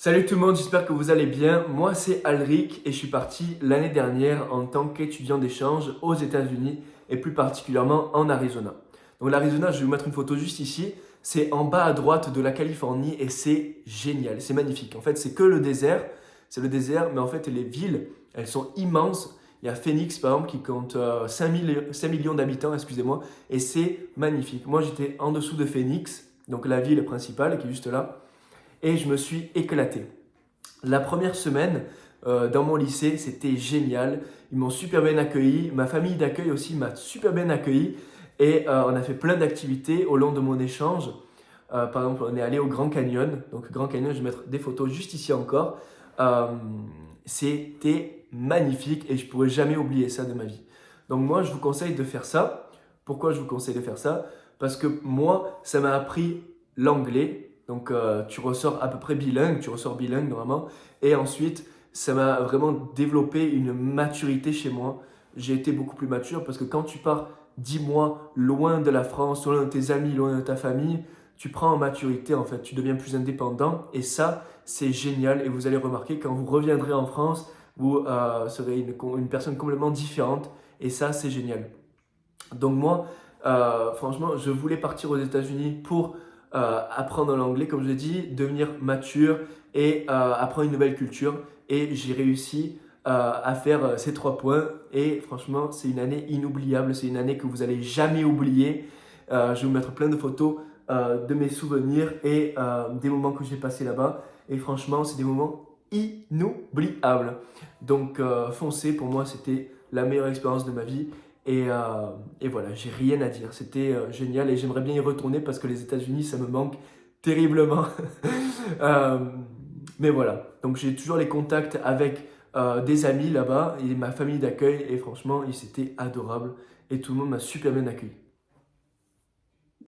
Salut tout le monde, j'espère que vous allez bien. Moi c'est Alric et je suis parti l'année dernière en tant qu'étudiant d'échange aux États-Unis et plus particulièrement en Arizona. Donc l'Arizona, je vais vous mettre une photo juste ici. C'est en bas à droite de la Californie et c'est génial, c'est magnifique. En fait, c'est que le désert, c'est le désert, mais en fait les villes, elles sont immenses. Il y a Phoenix par exemple qui compte 5 millions d'habitants, excusez-moi, et c'est magnifique. Moi j'étais en dessous de Phoenix, donc la ville principale qui est juste là, et je me suis éclaté. La première semaine dans mon lycée, c'était génial. Ils m'ont super bien accueilli. Ma famille d'accueil aussi m'a super bien accueilli. Et on a fait plein d'activités au long de mon échange. Par exemple, on est allé au Grand Canyon. Donc, Grand Canyon, je vais mettre des photos juste ici encore. Euh, C'était magnifique et je ne pourrais jamais oublier ça de ma vie. Donc, moi, je vous conseille de faire ça. Pourquoi je vous conseille de faire ça? Parce que moi, ça m'a appris l'anglais. Donc, tu ressors à peu près bilingue, tu ressors bilingue normalement. Et ensuite, ça m'a vraiment développé une maturité chez moi. J'ai été beaucoup plus mature parce que quand tu pars 10 mois loin de la France, loin de tes amis, loin de ta famille, tu prends en maturité en fait, tu deviens plus indépendant et ça, c'est génial. Et vous allez remarquer quand vous reviendrez en France, vous serez une personne complètement différente et ça, c'est génial. Donc moi, franchement, je voulais partir aux États-Unis pour apprendre l'anglais, comme je l'ai dit, devenir mature et apprendre une nouvelle culture. Et j'ai réussi à faire ces 3 points. Et franchement, c'est une année inoubliable. C'est une année que vous allez jamais oublier. Je vais vous mettre plein de photos de mes souvenirs et des moments que j'ai passés là-bas. Et franchement, c'est des moments inoubliables. Donc foncez, pour moi, c'était la meilleure expérience de ma vie. Et voilà, j'ai rien à dire. C'était génial et j'aimerais bien y retourner parce que les États-Unis, ça me manque terriblement. Euh, mais voilà, donc j'ai toujours les contacts avec des amis là-bas et ma famille d'accueil et franchement, ils étaient adorables et tout le monde m'a super bien accueilli.